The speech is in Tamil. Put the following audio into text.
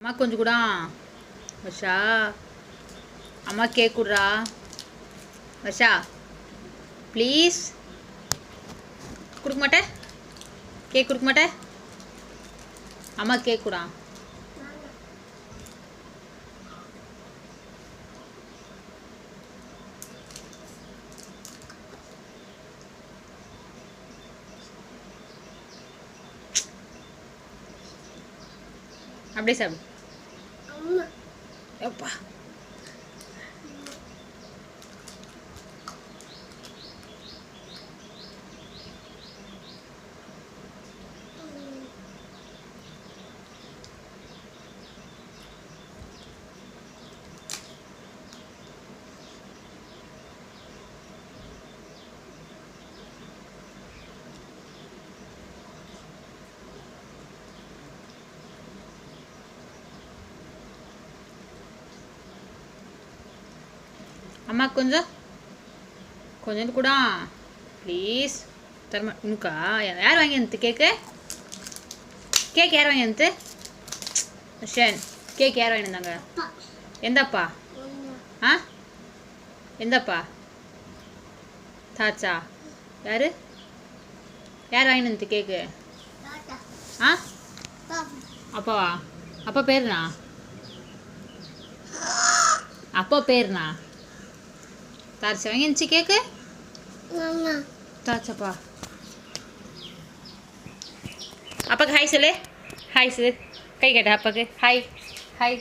அம்மா கொஞ்சம் கூட வர்ஷா அம்மா கேக் குடுறா வர்ஷா ப்ளீஸ். கொடுக்க மாட்டேன், கேக் கொடுக்க மாட்டேன். அம்மா கேக் குடா. அப்படியே சாப்பிடு. எப்பா அம்மா கொஞ்சம் கொஞ்சம் கூட ப்ளீஸ். தரமா இன்னுக்கா யார் வாங்கி வந்து கேக்கு? கேக் யார் வாங்கி வந்து? ஷேன் கேக் யார் வாங்கி வந்தாங்க? எந்தப்பா? ஆ எந்தப்பா? தாச்சா யார் யார் வாங்கி வந்து கேக்கு? ஆ அப்பாவா? அப்பா பேருண்ணா? அப்பா பேருண்ணா? தாச்சா வாங்கி இருந்துச்சு கேக்கு? தாச்சாப்பா. அப்பாக்கு ஹாய் சொல்லு. ஹாய் சொல்லு. கை கட்ட அப்பாக்கு. Hi hi.